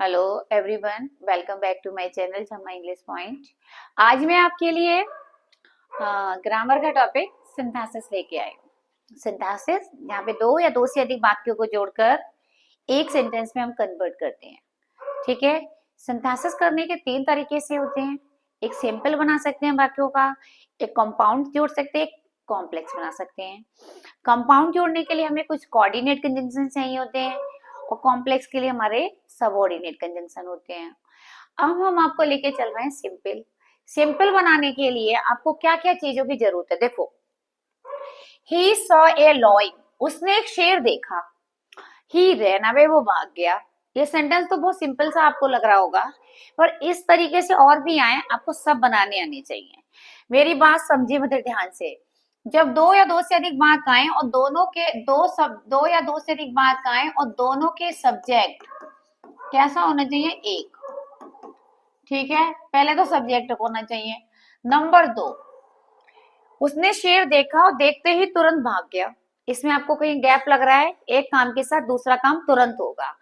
Hello everyone, welcome back to my channel Shamma English point. आज मैं आपके लिए ग्रामर का टॉपिक सिंथेसिस लेके आई हूँ। सिंथेसिस यहाँ पे दो या दो से अधिक वाक्यों को जोड़कर एक सेंटेंस में हम कन्वर्ट करते हैं। ठीक है, सिंथेसिस करने के तीन तरीके से होते हैं। एक सिंपल बना सकते हैं वाक्यों का, एक कंपाउंड जोड़ सकते हैं, एक कॉम्प्लेक्स बना सकते हैं। कंपाउंड जोड़ने के लिए हमें कुछ कोऑर्डिनेट कंजंक्शन चाहिए होते हैं और कॉम्प्लेक्स के लिए हमारे सबऑर्डिनेट कंजंक्शन होते हैं। अब हम आपको लेके चल रहे हैं सिंपल। सिंपल बनाने के लिए आपको क्या क्या चीजों की जरूरत है, देखो। ही सॉ ए लॉयन, उसने एक शेर देखा। ही रैन अवे, वो भाग गया। ये सेंटेंस तो बहुत सिंपल सा आपको लग रहा होगा, पर इस तरीके से और भी आए, आपको सब बनाने आने चाहिए। मेरी बात समझिए मतलब ध्यान से। जब दो या दो से अधिक वाक्य आए और दोनों के दो या दो से अधिक वाक्य आए और दोनों के सब्जेक्ट कैसा होना चाहिए, एक। ठीक है, पहले तो सब्जेक्ट होना चाहिए। नंबर दो, उसने शेर देखा और देखते ही तुरंत भाग गया। इसमें आपको कहीं गैप लग रहा है, एक काम के साथ दूसरा काम तुरंत होगा।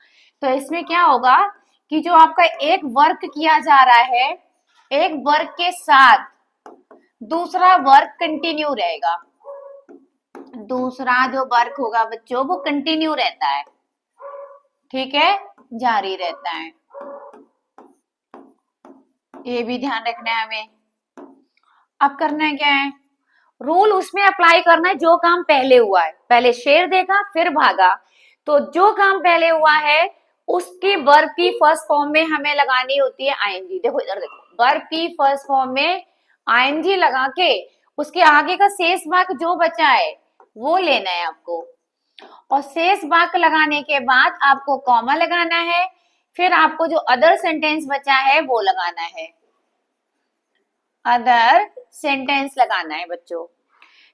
तो इसमें क्या होगा कि जो आपका एक वर्क किया जा रहा है, एक वर्क के साथ दूसरा वर्क कंटिन्यू रहेगा। दूसरा जो वर्क होगा बच्चों, वो कंटिन्यू रहता है। ठीक है, जारी रहता है। ये भी ध्यान रखना है हमें। अब करना है क्या है, रूल उसमें अप्लाई करना है जो काम पहले हुआ है। पहले शेर देखा फिर भागा, तो जो काम पहले हुआ है उसकी वर्ब की फर्स्ट फॉर्म में हमें लगानी होती है आईएनजी। देखो इधर देखो, वर्ब की फर्स्ट फॉर्म में आईएनजी लगा के उसके आगे का शेष वाक्य जो बचा है वो लेना है आपको। और शेष वाक्य लगाने के बाद आपको कॉमा लगाना है, फिर आपको जो अदर सेंटेंस बचा है वो लगाना है, अदर सेंटेंस लगाना है बच्चों।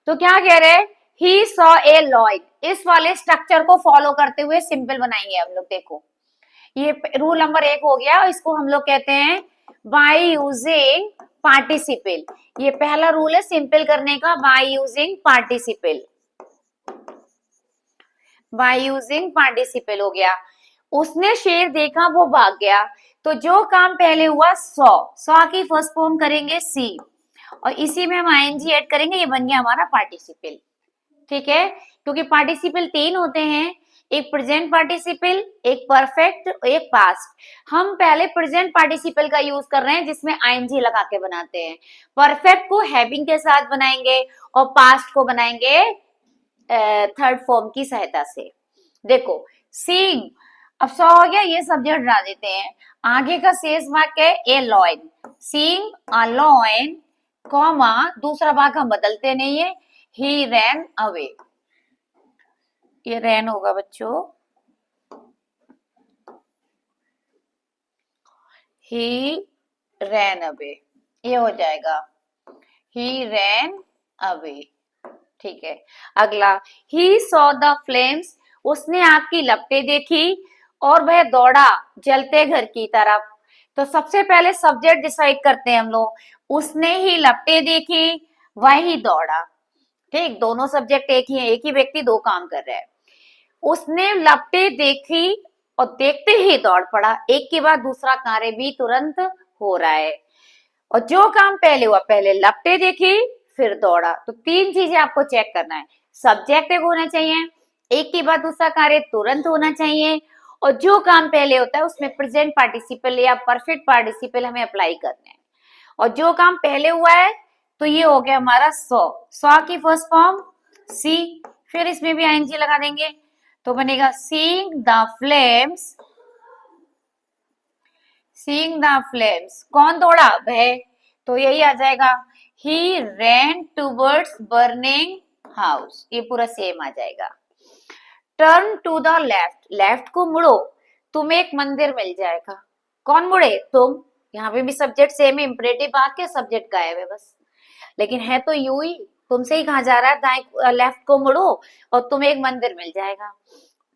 तो क्या कह रहे हैं, ही सॉ ए लॉयन, इस वाले स्ट्रक्चर को फॉलो करते हुए सिंपल बनाएंगे हम लोग। देखो ये रूल नंबर एक हो गया, इसको हम लोग कहते हैं बाय यूजिंग पार्टिसिपल। ये पहला रूल है सिंपल करने का, by using participle. By using participle हो गया। उसने शेर देखा वो भाग गया, तो जो काम पहले हुआ सॉ की फर्स्ट फॉर्म करेंगे सी और इसी में हम आईएनजी ऐड करेंगे, ये बन गया हमारा पार्टिसिपल। ठीक है, क्योंकि पार्टिसिपल तीन होते हैं, एक प्रेजेंट पार्टिसिपल, एक परफेक्ट, एक पास्ट। हम पहले प्रेजेंट पार्टिसिपल का यूज कर रहे हैं जिसमें आईएनजी लगा के बनाते हैं। परफेक्ट को हैविंग के साथ बनाएंगे और पास्ट को बनाएंगे थर्ड फॉर्म की सहायता से। देखो सीइंग, अब सो हो गया, ये सब्जेक्ट हटा देते हैं। आगे का शेष वाक्य है a lion, seeing a lion, comma दूसरा वाक्य हम बदलते नहीं है, ही रैन अवे। ये रैन होगा बच्चों, ही रैन अवे, ये हो जाएगा ही रैन अवे। ठीक है, अगला ही सॉ द फ्लेम्स, उसने आग की लपटें देखी और वह दौड़ा जलते घर की तरफ। तो सबसे पहले सब्जेक्ट डिसाइड करते हैं हम लोग, उसने ही लपटें देखी वह ही दौड़ा। ठीक, दोनों सब्जेक्ट एक ही है, एक ही व्यक्ति दो काम कर रहा है। उसने लपटें देखी और देखते ही दौड़ पड़ा, एक के बाद दूसरा कार्य भी तुरंत हो रहा है। और जो काम पहले हुआ, पहले लपटें देखी फिर दौड़ा, तो तीन चीजें आपको चेक करना है। सब्जेक्ट एक होना चाहिए, एक के बाद दूसरा कार्य तुरंत होना चाहिए, और जो काम पहले होता है उसमें प्रेजेंट पार्टिसिपल या परफेक्ट पार्टिसिपल हमें अप्लाई करना है। और जो काम पहले हुआ है तो ये हो गया हमारा सॉ की फर्स्ट फॉर्म सी, फिर इसमें भी आईएनजी लगा देंगे तो बनेगा seeing the flames. Seeing the flames, कौन दौड़ा, वह, तो यही आ जाएगा he ran towards burning house, ये पूरा सेम आ जाएगा। Turn to the left, left को मुड़ो, तुम्हें एक मंदिर मिल जाएगा। कौन मुड़े, तुम। यहाँ पे भी सब्जेक्ट सेम है, इंपरेटिव वाक्य सब्जेक्ट गायब है बस, लेकिन है तो यू ही, तुमसे ही कहा जा रहा है दाएं लेफ्ट को मुड़ो और तुम्हें एक मंदिर मिल जाएगा।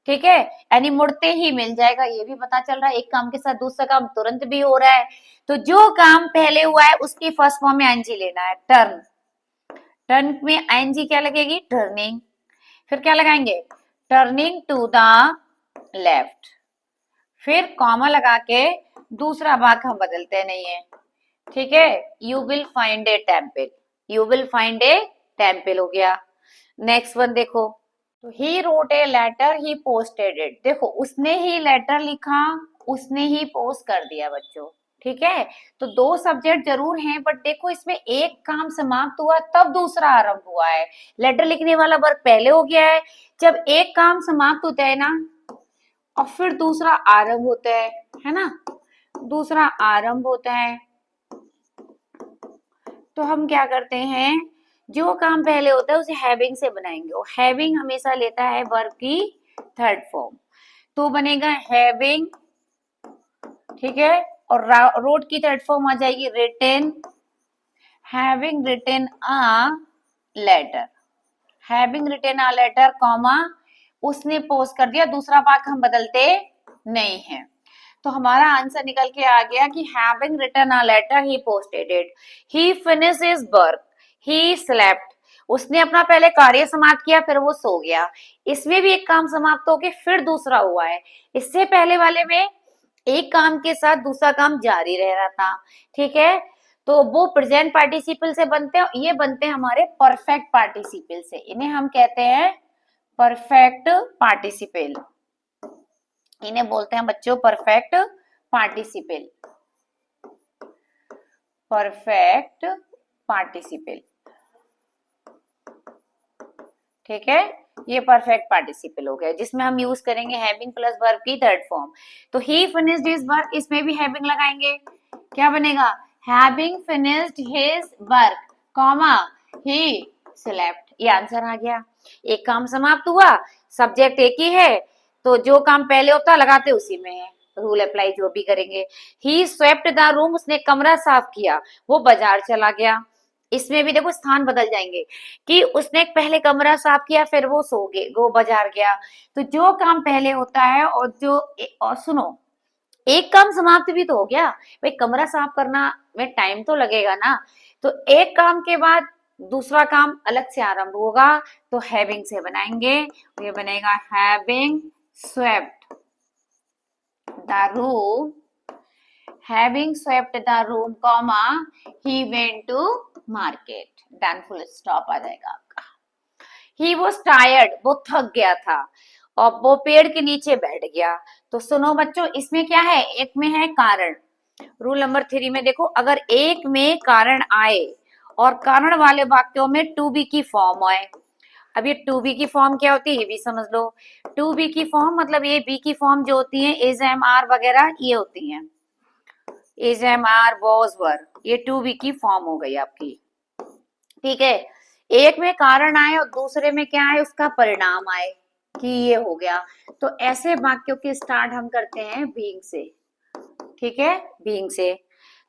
ठीक है, यानी मुड़ते ही मिल जाएगा, ये भी पता चल रहा है, एक काम के साथ दूसरा काम तुरंत भी हो रहा है। तो जो काम पहले हुआ है उसकी फर्स्ट फॉर्म में आईएनजी लेना है, टर्न। टर्न में आईएनजी क्या लगेगी, टर्निंग। फिर क्या लगाएंगे, टर्निंग टू द लेफ्ट। फिर कॉमा लगा के दूसरा भाग हम बदलते नहीं है, ठीक है। You will find a temple, you will find a temple हो गया। नेक्स्ट वन देखो, तो he wrote a letter he posted it, देखो उसने ही लेटर लिखा, उसने ही पोस्ट कर दिया बच्चों, ठीक है। तो दो सब्जेक्ट जरूर हैं, बट देखो इसमें एक काम समाप्त हुआ तब दूसरा आरंभ हुआ है। लेटर लिखने वाला वर्क पहले हो गया है, जब एक काम समाप्त होता है ना और फिर दूसरा आरंभ होता है ना, दूसरा आरंभ होता है, तो हम क्या करते हैं, जो काम पहले होता है उसे हैविंग से बनाएंगे, और हैविंग हमेशा लेता है वर्ब की थर्ड फॉर्म, तो बनेगा हैविंग, ठीक है। और रोट की थर्ड फॉर्म आ जाएगी written, having written a letter, having written a letter comma उसने पोस्ट कर दिया, दूसरा भाग हम बदलते नहीं है। तो हमारा आंसर निकल के आ गया कि having written a letter he posted it, he finished his work, he slept, उसने अपना पहले कार्य समाप्त किया फिर वो सो गया। इसमें भी एक काम समाप्त होके फिर दूसरा हुआ है, इससे पहले वाले में एक काम के साथ दूसरा काम जारी रह रहा था, ठीक है। तो वो प्रेजेंट पार्टिसिपल से बनते हैं, ये बनते हैं हमारे परफेक्ट पार्टिसिपल से, इन्हें हम कहते हैं परफेक्ट पार्टिसिपल, इन्हें बोलते हैं बच्चों परफेक्ट पार्टिसिपल, परफेक्ट पार्टिसिपल, ठीक है। ये परफेक्ट पार्टिसिपल हो गया जिसमें हम यूज करेंगे हैविंग प्लस वर्ब की थर्ड फॉर्म। तो ही फिनिश्ड हिज वर्क, इसमें भी हैविंग लगाएंगे, क्या बनेगा, having finished his work comma he slept, ये आंसर आ गया। एक काम समाप्त हुआ, सब्जेक्ट एक ही है, तो जो काम पहले होता लगाते उसी में है, रूल अप्लाई जो भी करेंगे। ही स्वेप्ट द रूम, उसने कमरा साफ किया, वो बाजार चला गया। इसमें भी देखो स्थान बदल जाएंगे कि उसने पहले कमरा साफ किया फिर वो सो गए, वो बाजार गया। तो जो काम पहले होता है और जो, और सुनो, एक काम समाप्त भी तो हो गया भाई, कमरा साफ करना में टाइम तो लगेगा ना, तो एक काम के बाद दूसरा काम अलग से आरंभ होगा, तो हैविंग से बनाएंगे, ये बनेगा having swept the room, having swept the room comma he went to market, then full stop आ जाएगा आपका। he was tired, वो थक गया था और वो पेड़ के नीचे बैठ गया। तो सुनो बच्चों, इसमें क्या है, एक में है कारण, रूल नंबर 3 में देखो, अगर एक में कारण आए और कारण वाले वाक्यों में टू बी की फॉर्म आए, अब ये टू बी की फॉर्म क्या होती है ये भी समझ लो। टू बी की फॉर्म मतलब ये बी की फॉर्म जो होती है इज एम आर वगैरह ये होती है, is am are was were, ये टू बी की फॉर्म हो गई आपकी, ठीक है। एक में कारण आए और दूसरे में क्या आए, उसका परिणाम आए कि ये हो गया, तो ऐसे वाक्यों की स्टार्ट हम करते हैं बीइंग से, ठीक है, बीइंग से।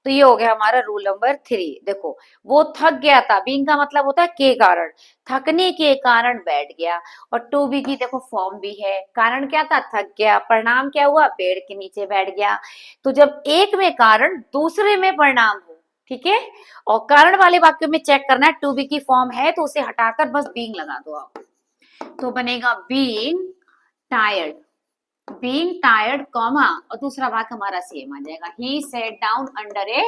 तो ये हो गया हमारा रूल नंबर 3। देखो वो थक गया था, बीइंग का मतलब होता है के कारण, थकने के कारण बैठ गया, और टू बी की देखो फॉर्म भी है, कारण क्या था, थक गया, परिणाम क्या हुआ, पेड़ के नीचे बैठ गया। तो जब एक में कारण दूसरे में परिणाम हो, ठीक है, और कारण वाले वाक्य में चेक करना है टू बी की फॉर्म है तो उसे हटाकर बस बीइंग लगा दो आप, तो बनेगा being tired, being tired comma और दूसरा वाक्य हमारा सेम आ जाएगा, he set down under a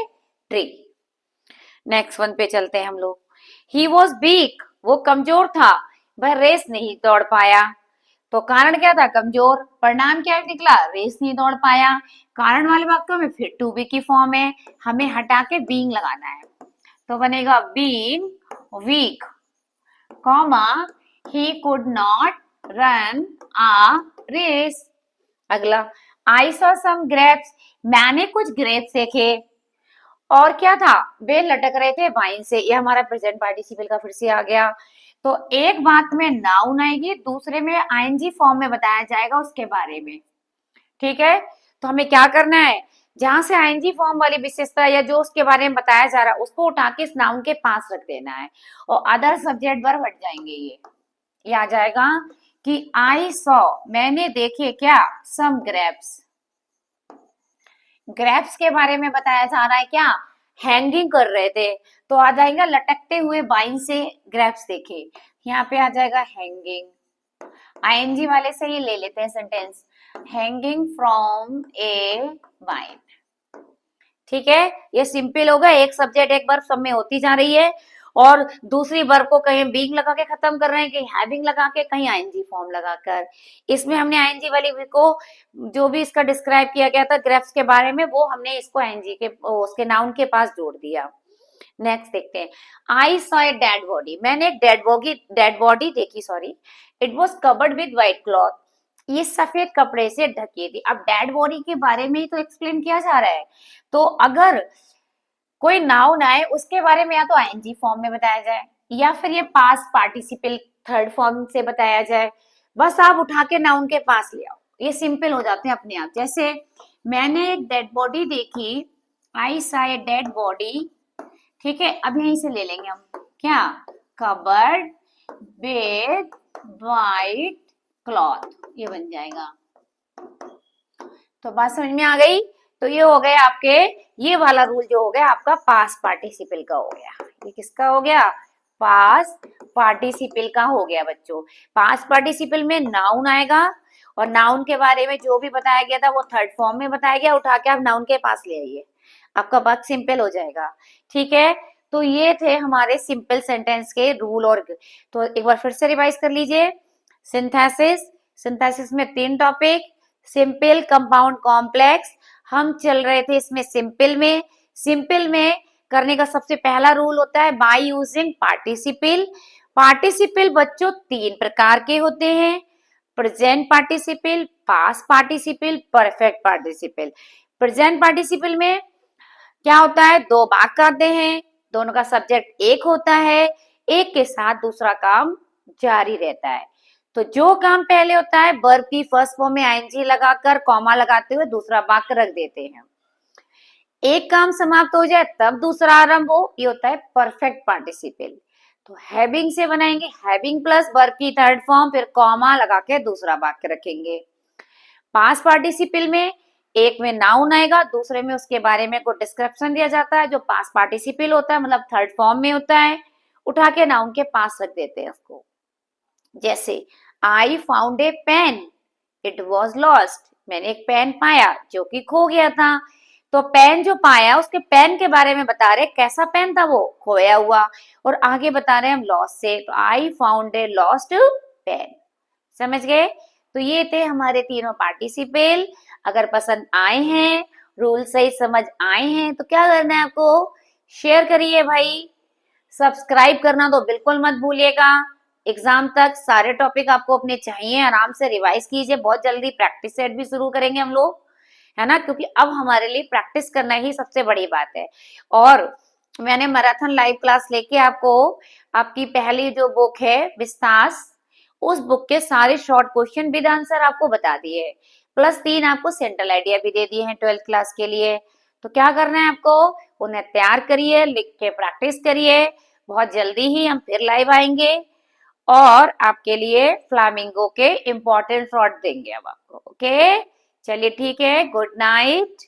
tree. Next one पे चलते हैं हम लोग, ही वॉज वीक, वो कमजोर था, वह रेस नहीं दौड़ पाया। तो कारण क्या था, कमजोर, परिणाम क्या निकला, रेस नहीं दौड़ पाया। कारण वाले वाक्यों में फिर टू बी की फॉर्म है, हमें हटा के बीइंग लगाना है, तो बनेगा being weak comma he could not run a race. अगला, आई सॉ सम ग्रेप्स, मैंने कुछ ग्रेप्स देखे, और क्या था, वे लटक रहे थे वाइन से, ये हमारा प्रेजेंट पार्टिसिपल का फिर से आ गया। तो एक बात में नाउन आएगी, दूसरे में आईएनजी फॉर्म में बताया जाएगा उसके बारे में, ठीक है। तो हमें क्या करना है, जहां से आईएनजी फॉर्म वाली विशेषता या जो उसके बारे में बताया जा रहा है उसको उठा के इस नाउन के पास रख देना है, और अदर सब्जेक्ट वर्ब हट जाएंगे, ये आ जाएगा कि आई सॉ, मैंने देखे क्या, सम ग्रेप्स, ग्रेप्स के बारे में बताया जा रहा है क्या, हैंगिंग कर रहे थे, तो आ जाएगा लटकते हुए वाइन से ग्रेप्स देखे, यहाँ पे आ जाएगा हैंगिंग। आईएनजी वाले से ही ले लेते हैं sentence, hanging from A wine. ठीक है, ये सिंपल होगा, एक सब्जेक्ट एक वर्ब सब में होती जा रही है और दूसरी वर्ब को कहीं बीइंग लगा के खत्म कर रहे हैं, कहीं हैविंग लगा के, कहीं आईएनजी फॉर्म लगाकर। इसमें हमने आईएनजी वाली को जो भी इसका डिस्क्राइब किया गया था ग्रेप्स के बारे में, वो हमने इसको आईएनजी के उसके नाउन के पास जोड़ दिया। नेक्स्ट देखते हैं, I saw a dead body, मैंने एक डेड बॉडी देखी, sorry, it was covered with white cloth, ये सफेद कपड़े से ढकी थी। अब डेड बॉडी के बारे में ही तो एक्सप्लेन किया जा रहा है, तो अगर कोई नाउन आए उसके बारे में या तो आईएनजी फॉर्म में बताया जाए या फिर ये पास्ट पार्टिसिपल थर्ड फॉर्म से बताया जाए, बस आप उठा के नाउन के पास ले आओ, ये सिंपल हो जाते हैं अपने आप। जैसे मैंने एक डेड बॉडी देखी, I saw a dead body, ठीक है, अब यहीं से ले लेंगे हम, क्या, कवर्ड विद व्हाइट क्लॉथ, ये बन जाएगा। तो बात समझ में आ गई? तो ये हो गया आपके, ये वाला रूल जो हो गया आपका पास्ट पार्टिसिपल का हो गया। ये किसका हो गया? पास्ट पार्टिसिपल का हो गया बच्चों। पास्ट पार्टिसिपल में नाउन आएगा और नाउन के बारे में जो भी बताया गया था वो थर्ड फॉर्म में बताया गया, उठा के आप नाउन के पास ले आइए, आपका वर्क सिंपल हो जाएगा। ठीक है, तो ये थे हमारे सिंपल सेंटेंस के रूल। और तो एक बार फिर से रिवाइज कर लीजिए, सिंथेसिस में 3 टॉपिक, सिंपल, कंपाउंड, कॉम्प्लेक्स। हम चल रहे थे इसमें सिंपल में। सिंपल में करने का सबसे पहला रूल होता है बाय यूजिंग पार्टिसिपल। पार्टिसिपल बच्चों 3 प्रकार के होते हैं, present participle, past participle, perfect participle. Present participle में क्या होता है, 2 भाग करते हैं, दोनों का सब्जेक्ट एक होता है, एक के साथ दूसरा काम जारी रहता है। तो जो काम पहले होता है वर्ब की फर्स्ट फॉर्म में आईएनजी लगाकर कॉमा लगाते हुए दूसरा वाक्य रख देते हैं, एक काम समाप्त हो जाए तब दूसरा आरंभ हो, ये होता है परफेक्ट पार्टिसिपल। तो हैविंग से बनाएंगे, हैविंग प्लस वर्ब की थर्ड फॉर्म, फिर कॉमा लगा के दूसरा वाक्य रखेंगे। पास्ट पार्टिसिपल में एक में नाउन आएगा, दूसरे में उसके बारे में कुछ डिस्क्रिप्शन दिया जाता है, जो पास्ट पार्टिसिपल होता है मतलब थर्ड फॉर्म में होता है, उठा के नाउन के पास रख देते हैं उसको। जैसे I found a pen, it was lost, मैंने एक पेन पाया जो कि खो गया था। तो पेन जो पाया उसके पेन के बारे में बता रहे, कैसा पेन था वो, खोया हुआ, और आगे बता रहे हैं हम लॉस्ट से, तो I found a lost pen. समझ गए? तो ये थे हमारे तीनों पार्टिसिपल। अगर पसंद आए हैं, रूल सही समझ आए हैं, तो क्या करना है आपको, शेयर करिए भाई, सब्सक्राइब करना तो बिल्कुल मत भूलिएगा। एग्जाम तक सारे टॉपिक आपको अपने चाहिए, आराम से रिवाइज कीजिए, बहुत जल्दी प्रैक्टिस सेट भी शुरू करेंगे हम लोग, है ना, क्योंकि अब हमारे लिए प्रैक्टिस करना ही सबसे बड़ी बात है। और मैंने मैराथन लाइव क्लास लेके आपको आपकी पहली जो बुक है विस्तास, उस बुक के सारे शॉर्ट क्वेश्चन विद आंसर आपको बता दिए, प्लस 3 आपको सेंट्रल आइडिया भी दे दिए हैं 12th क्लास के लिए। तो क्या करना है आपको, उन्हें तैयार करिए, लिख के प्रैक्टिस करिए। बहुत जल्दी ही हम फिर लाइव आएंगे और आपके लिए फ्लामिंगो के इम्पोर्टेंट शॉर्ट देंगे अब आपको। ओके, चलिए ठीक है, गुड नाइट।